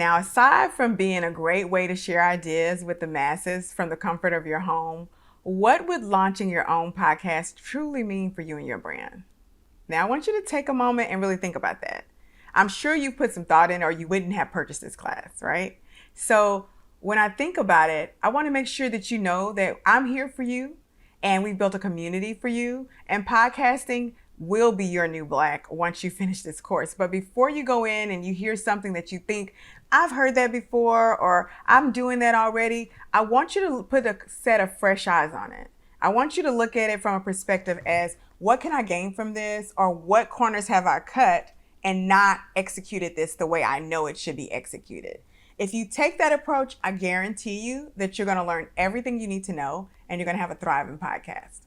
Now, aside from being a great way to share ideas with the masses from the comfort of your home, what would launching your own podcast truly mean for you and your brand? Now, I want you to take a moment and really think about that. I'm sure you put some thought in or you wouldn't have purchased this class, right? So when I think about it, I want to make sure that you know that I'm here for you and we've built a community for you, and podcasting will be your new black once you finish this course. But before you go in and you hear something that you think, I've heard that before or I'm doing that already, I want you to put a set of fresh eyes on it. I want you to look at it from a perspective as, what can I gain from this, or what corners have I cut and not executed this the way I know it should be executed? If you take that approach, I guarantee you that you're going to learn everything you need to know and you're going to have a thriving podcast.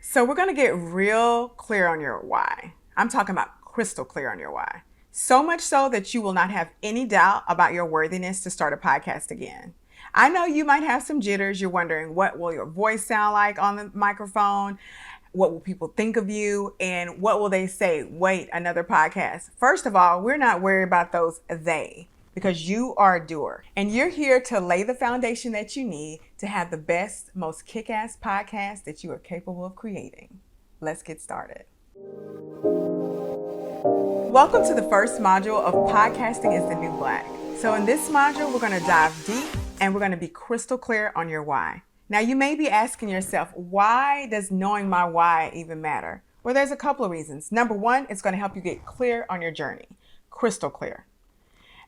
So we're going to get real clear on your why. I'm talking about crystal clear on your why. So much so that you will not have any doubt about your worthiness to start a podcast again. I know you might have some jitters. You're wondering, what will your voice sound like on the microphone? What will people think of you? And what will they say? Wait, another podcast. First of all, we're not worried about those they, because you are a doer. And you're here to lay the foundation that you need to have the best, most kick-ass podcast that you are capable of creating. Let's get started. Welcome to the first module of Podcasting is the New Black. So in this module, we're going to dive deep and we're going to be crystal clear on your why. Now, you may be asking yourself, why does knowing my why even matter? Well, there's a couple of reasons. Number one, it's going to help you get clear on your journey, crystal clear.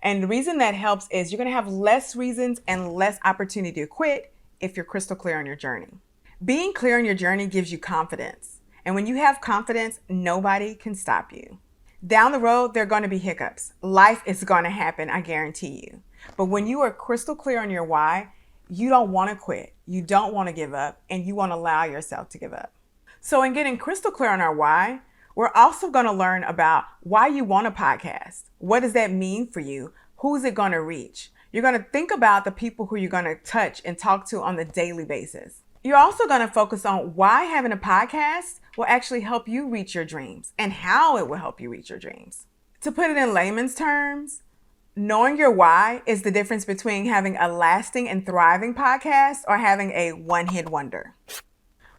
And the reason that helps is you're going to have less reasons and less opportunity to quit if you're crystal clear on your journey. Being clear on your journey gives you confidence. And when you have confidence, nobody can stop you. Down the road, there are going to be hiccups. Life is going to happen, I guarantee you. But when you are crystal clear on your why, you don't want to quit, you don't want to give up, and you want to allow yourself to give up. So in getting crystal clear on our why, we're also going to learn about why you want a podcast. What does that mean for you? Who's it going to reach? You're going to think about the people who you're going to touch and talk to on the daily basis. You're also going to focus on why having a podcast will actually help you reach your dreams and how it will help you reach your dreams. To put it in layman's terms, knowing your why is the difference between having a lasting and thriving podcast or having a one-hit wonder.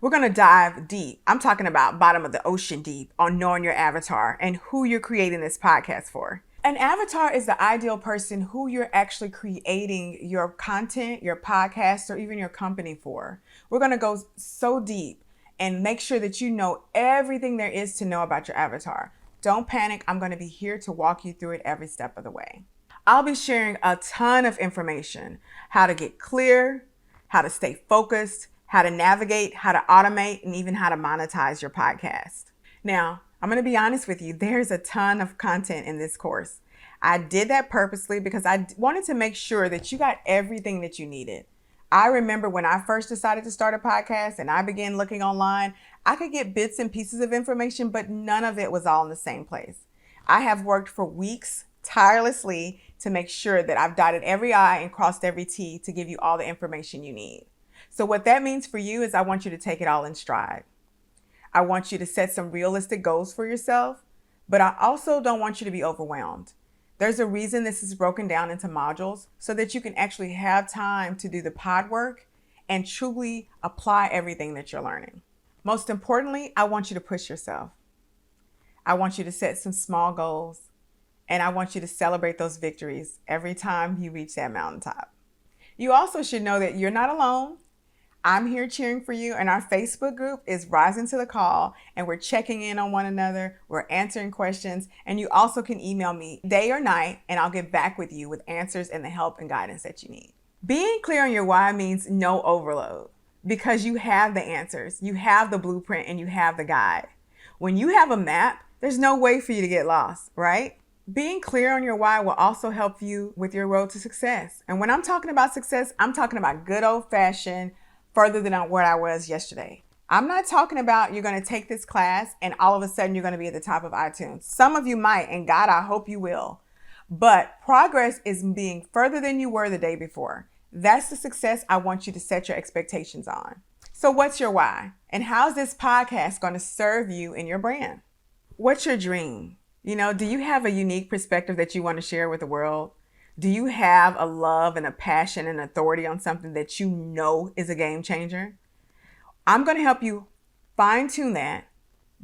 We're going to dive deep. I'm talking about bottom of the ocean deep on knowing your avatar and who you're creating this podcast for. An avatar is the ideal person who you're actually creating your content, your podcast, or even your company for. We're going to go so deep and make sure that you know everything there is to know about your avatar. Don't panic. I'm going to be here to walk you through it every step of the way. I'll be sharing a ton of information, how to get clear, how to stay focused, how to navigate, how to automate, and even how to monetize your podcast. Now, I'm going to be honest with you, there's a ton of content in this course. I did that purposely because I wanted to make sure that you got everything that you needed. I remember when I first decided to start a podcast and I began looking online, I could get bits and pieces of information, but none of it was all in the same place. I have worked for weeks tirelessly to make sure that I've dotted every I and crossed every T to give you all the information you need. So what that means for you is I want you to take it all in stride. I want you to set some realistic goals for yourself, but I also don't want you to be overwhelmed. There's a reason this is broken down into modules so that you can actually have time to do the pod work and truly apply everything that you're learning. Most importantly, I want you to push yourself. I want you to set some small goals. And I want you to celebrate those victories every time you reach that mountaintop. You also should know that you're not alone. I'm here cheering for you, and our Facebook group is rising to the call, and we're checking in on one another. We're answering questions, and you also can email me day or night, and I'll get back with you with answers and the help and guidance that you need. Being clear on your why means no overload because you have the answers, you have the blueprint, and you have the guide. When you have a map, there's no way for you to get lost, right? Being clear on your why will also help you with your road to success. And when I'm talking about success, I'm talking about good old-fashioned, further than where I was yesterday. I'm not talking about you're going to take this class and all of a sudden you're going to be at the top of iTunes. Some of you might, and God, I hope you will. But progress is being further than you were the day before. That's the success I want you to set your expectations on. So what's your why? And how's this podcast going to serve you and your brand? What's your dream? You know, do you have a unique perspective that you want to share with the world? Do you have a love and a passion and authority on something that you know is a game changer? I'm going to help you fine tune that,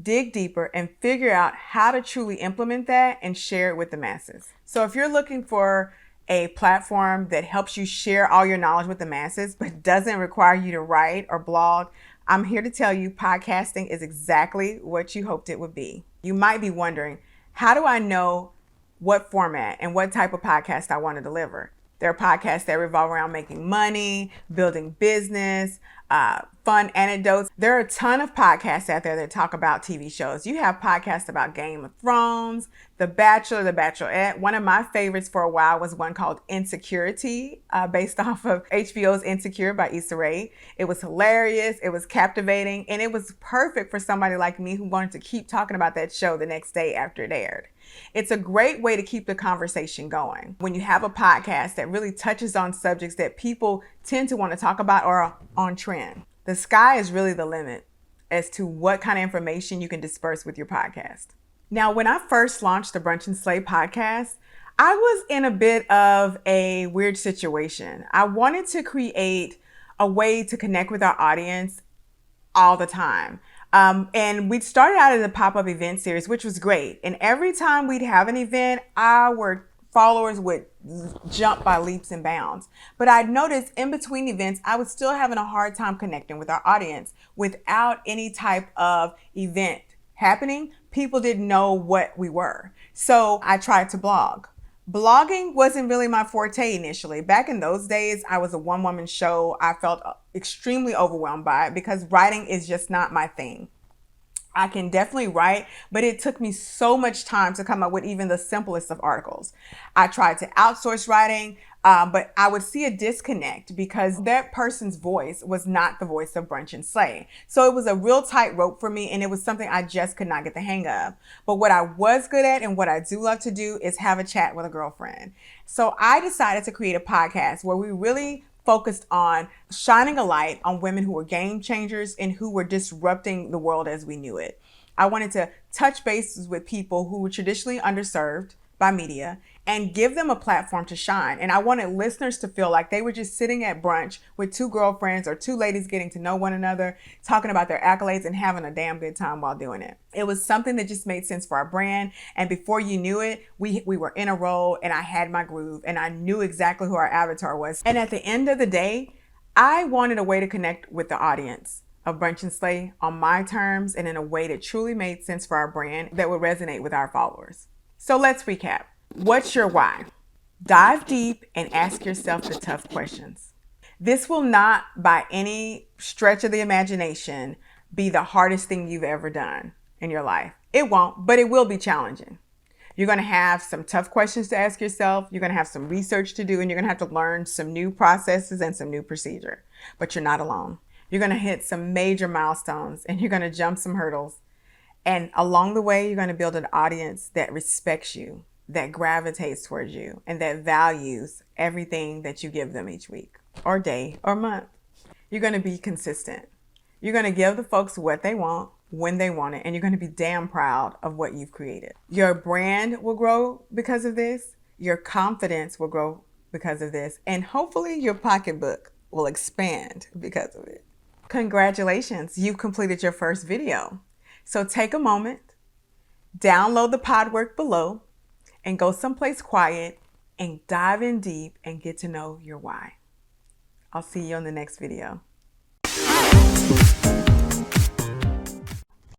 dig deeper, and figure out how to truly implement that and share it with the masses. So if you're looking for a platform that helps you share all your knowledge with the masses, but doesn't require you to write or blog, I'm here to tell you podcasting is exactly what you hoped it would be. You might be wondering, how do I know what format and what type of podcast I want to deliver? There are podcasts that revolve around making money, building business, fun anecdotes. There are a ton of podcasts out there that talk about TV shows. You have podcasts about Game of Thrones, The Bachelor, The Bachelorette. One of my favorites for a while was one called Insecurity, based off of HBO's Insecure by Issa Rae. It was hilarious, it was captivating, and it was perfect for somebody like me who wanted to keep talking about that show the next day after it aired. It's a great way to keep the conversation going when you have a podcast that really touches on subjects that people tend to want to talk about or are on trend. The sky is really the limit as to what kind of information you can disperse with your podcast. Now, when I first launched the Brunch and Slay podcast, I was in a bit of a weird situation. I wanted to create a way to connect with our audience all the time. And we started out as a pop-up event series, which was great. And every time we'd have an event, our followers would jump by leaps and bounds. But I'd noticed in between events, I was still having a hard time connecting with our audience without any type of event happening. People didn't know what we were. So I tried to blog. Blogging wasn't really my forte initially. Back in those days, I was a one-woman show. I felt extremely overwhelmed by it because writing is just not my thing. I can definitely write, but it took me so much time to come up with even the simplest of articles. I tried to outsource writing, but I would see a disconnect because that person's voice was not the voice of Brunch and Slay. So it was a real tightrope for me, and it was something I just could not get the hang of. But what I was good at and what I do love to do is have a chat with a girlfriend. So I decided to create a podcast where we really focused on shining a light on women who were game changers and who were disrupting the world as we knew it. I wanted to touch bases with people who were traditionally underserved by media and give them a platform to shine. And I wanted listeners to feel like they were just sitting at brunch with two girlfriends or two ladies getting to know one another, talking about their accolades and having a damn good time while doing it. It was something that just made sense for our brand. And before you knew it, we were in a role and I had my groove and I knew exactly who our avatar was. And at the end of the day, I wanted a way to connect with the audience of Brunch and Slay on my terms and in a way that truly made sense for our brand that would resonate with our followers. So let's recap. What's your why? Dive deep and ask yourself the tough questions. This will not, by any stretch of the imagination, be the hardest thing you've ever done in your life. It won't, but it will be challenging. You're going to have some tough questions to ask yourself. You're going to have some research to do, and you're going to have to learn some new processes and some new procedure. But you're not alone. You're going to hit some major milestones, and you're going to jump some hurdles. And along the way, you're going to build an audience that respects you, that gravitates towards you, and that values everything that you give them each week or day or month. You're going to be consistent. You're going to give the folks what they want, when they want it, and you're going to be damn proud of what you've created. Your brand will grow because of this. Your confidence will grow because of this. And hopefully your pocketbook will expand because of it. Congratulations, you've completed your first video. So take a moment, download the pod work below, and go someplace quiet and dive in deep and get to know your why. I'll see you on the next video.